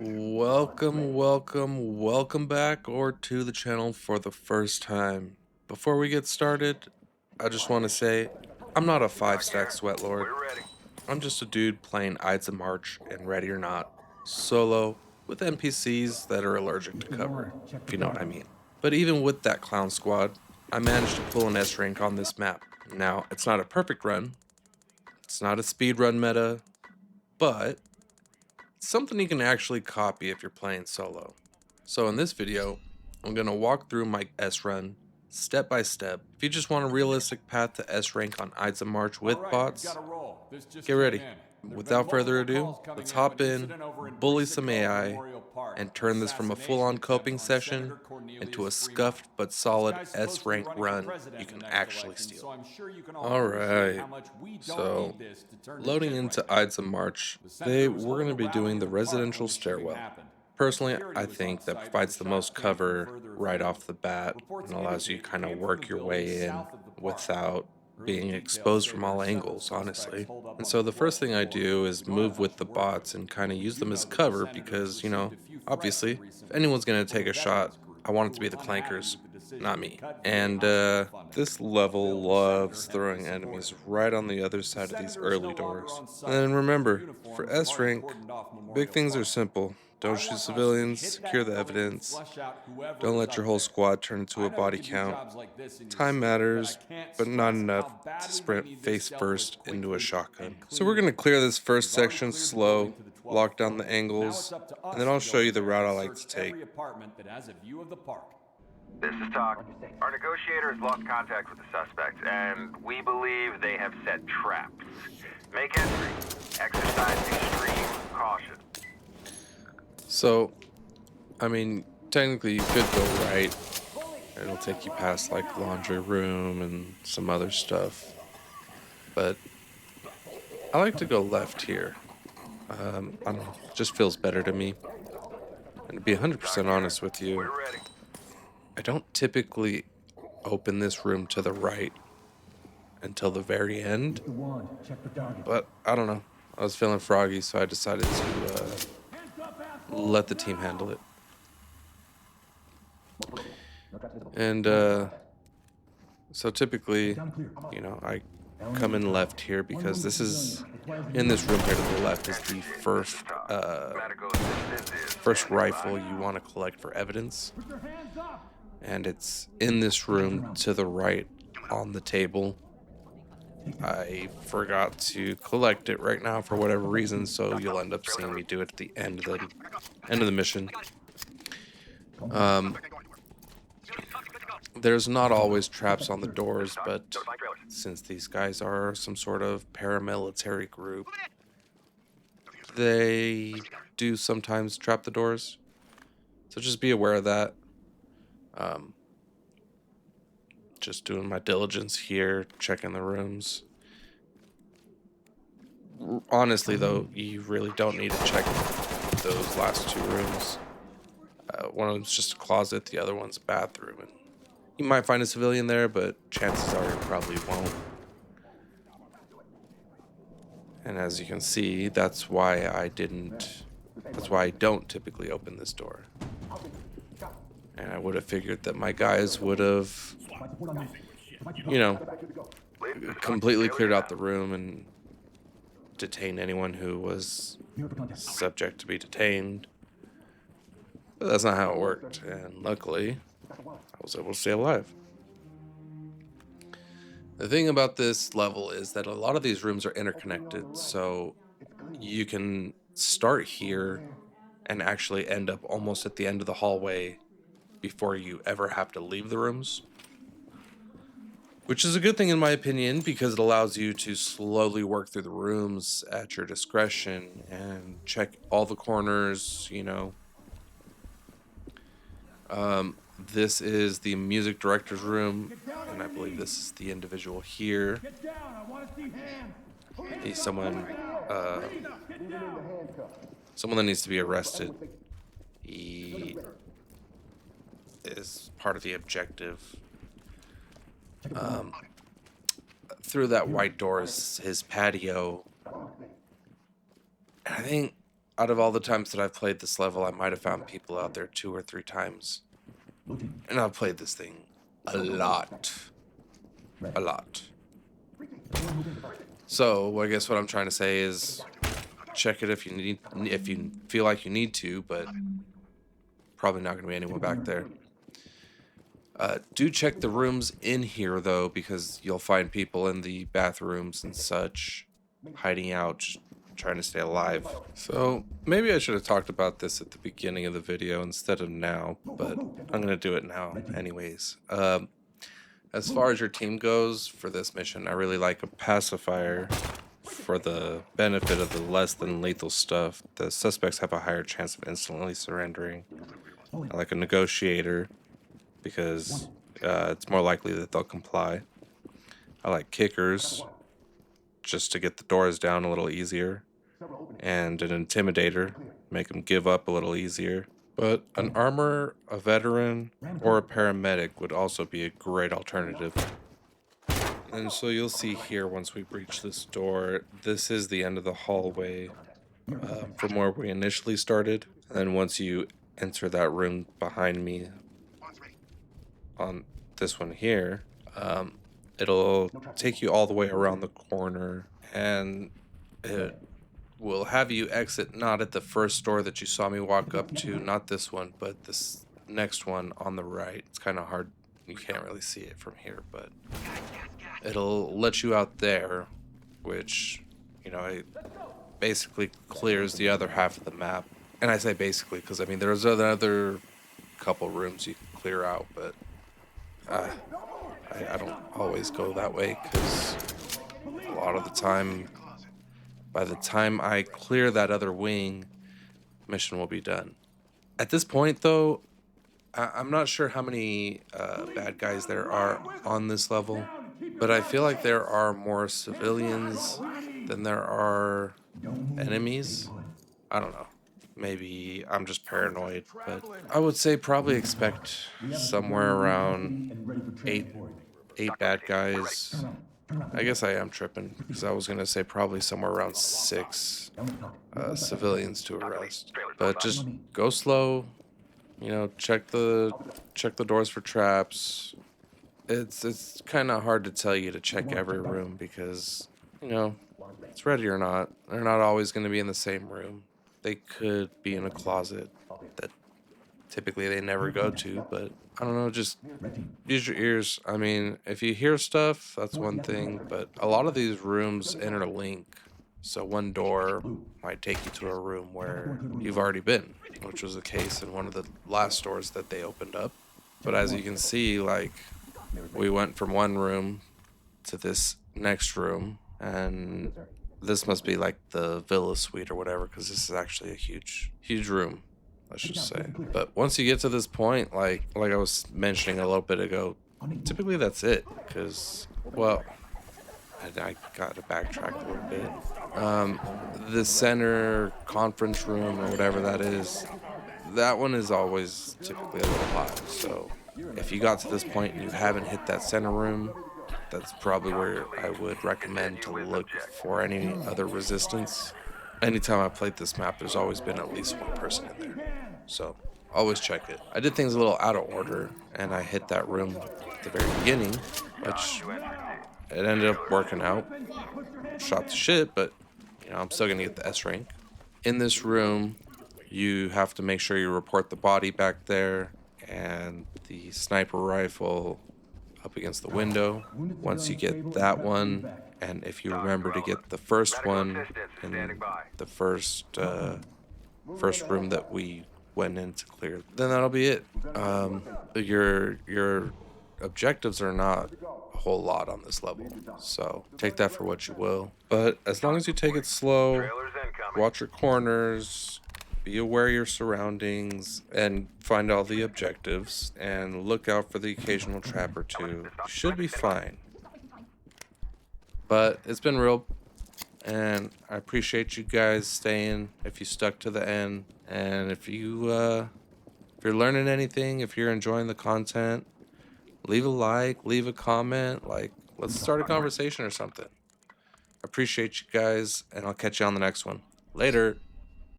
Welcome back or to the channel for the first time. Before we get started, I just want to say I'm not a 5-stack sweat lord. We're ready. I'm just a dude playing Ides of March and Ready or Not solo with NPCs that are allergic to cover, if you know what I mean. But even with that clown squad, I managed to pull an S rank on this map. Now, it's not a perfect run, it's not a speed run meta, but something you can actually copy if you're playing solo. So in this video, I'm going to walk through my S run step by step. If you just want a realistic path to S rank on Ides of March with bots, get ready. Without further ado, let's hop in, bully some AI, and turn this from a full-on coping session into a scuffed but solid S rank run you can actually steal. Alright, so loading into Ides of March, today we're going to be doing the residential stairwell. Personally, I think that provides the most cover right off the bat and allows you to kind of work your way in without being exposed from all angles, honestly. And so the first thing I do is move with the bots and kind of use them as cover because, obviously, if anyone's going to take a shot, I want it to be the clankers, not me. And this level loves throwing enemies right on the other side of these early doors. And remember, for S rank, big things are simple. Don't shoot civilians, secure the evidence, don't let your whole squad turn into a body count. Time matters, but not enough to sprint face first into a shotgun. So we're going to clear this first section slow, lock down the angles, and then I'll show you the route I like to take. This is Talk. Our negotiator has lost contact with the suspects, and we believe they have set traps. Make entry. Exercise extreme caution. So, technically you could go right. It'll take you past like laundry room and some other stuff. But I like to go left here. I don't know, it just feels better to me. And to be 100% honest with you, We're ready. I don't typically open this room to the right until the very end. But I don't know. I was feeling froggy, so I decided to let the team handle it. And so typically, I come in left here because this is in this room here to the left is the first rifle you want to collect for evidence, and it's in this room to the right on the table. I forgot to collect it right now for whatever reason, so you'll end up seeing me do it at the end of the mission. There's not always traps on the doors, but since these guys are some sort of paramilitary group, they do sometimes trap the doors. So just be aware of that. Just doing my diligence here, checking the rooms. Honestly, though, you really don't need to check those last two rooms. One of them's just a closet, the other one's a bathroom. And you might find a civilian there, but chances are you probably won't. And as you can see, that's why I don't typically open this door. And I would have figured that my guys would have, completely cleared out the room and detained anyone who was subject to be detained. But that's not how it worked, and luckily, I was able to stay alive. The thing about this level is that a lot of these rooms are interconnected, so you can start here and actually end up almost at the end of the hallway before you ever have to leave the rooms. Which is a good thing in my opinion, because it allows you to slowly work through the rooms at your discretion and check all the corners, This is the music director's room, and I believe this is the individual here. He's someone that needs to be arrested. He is part of the objective. Through that white door is his patio. I think out of all the times that I've played this level, I might have found people out there 2 or 3 times. And I've played this thing a lot. A lot. So I guess what I'm trying to say is check it if you feel like you need to, but probably not going to be anyone back there. Do check the rooms in here though, because you'll find people in the bathrooms and such hiding out, just trying to stay alive. So maybe I should have talked about this at the beginning of the video instead of now, but I'm gonna do it now anyways. As far as your team goes for this mission, I really like a pacifier for the benefit of the less than lethal stuff. The suspects have a higher chance of instantly surrendering. I like a negotiator because it's more likely that they'll comply. I like kickers just to get the doors down a little easier, and an intimidator, make them give up a little easier. But an armor, a veteran, or a paramedic would also be a great alternative. And so you'll see here once we breach this door, this is the end of the hallway from where we initially started. And then once you enter that room behind me on this one here, it'll take you all the way around the corner, and it will have you exit not at the first door that you saw me walk up to, not this one, but this next one on the right. It's kind of hard, you can't really see it from here, but it'll let you out there, which, you know, it basically clears the other half of the map. And I say basically because, I mean, there's another couple rooms you can clear out, but I don't always go that way because a lot of the time, by the time I clear that other wing, mission will be done. At this point, though, I'm not sure how many bad guys there are on this level, but I feel like there are more civilians than there are enemies. I don't know. Maybe I'm just paranoid, but I would say probably expect somewhere around eight bad guys. I guess I am tripping because I was gonna say probably somewhere around 6 civilians to arrest. But just go slow, you know. Check the doors for traps. It's kind of hard to tell you to check every room because, you know, it's ready or not. They're not always going to be in the same room. They could be in a closet that typically they never go to, but I don't know, just use your ears. I mean, if you hear stuff, that's one thing, but a lot of these rooms interlink. So one door might take you to a room where you've already been, which was the case in one of the last doors that they opened up. But as you can see, like, we went from one room to this next room, and this must be like the villa suite or whatever, because this is actually a huge room, let's just say. But once you get to this point, like I was mentioning a little bit ago, typically that's it, because, well, I got to backtrack a little bit. The center conference room or whatever that is, that one is always typically a little hot. So if you got to this point and you haven't hit that center room, that's probably where I would recommend to look for any other resistance. Anytime I played this map, there's always been at least one person in there. So always check it. I did things a little out of order, and I hit that room at the very beginning, which it ended up working out. Shot the shit, but, you know, I'm still gonna get the S rank. In this room, you have to make sure you report the body back there and the sniper rifle up against the window. Once you get that one, and if you remember to get the first one in the first room that we went in to clear, then that'll be it. Your objectives are not a whole lot on this level, so take that for what you will. But as long as you take it slow, watch your corners, be aware of your surroundings, and find all the objectives, and look out for the occasional trap or two, you should be fine. But it's been real, and I appreciate you guys staying if you stuck to the end. And if you're learning anything, if you're enjoying the content, leave a like, leave a comment, like, let's start a conversation or something. I appreciate you guys, and I'll catch you on the next one. Later.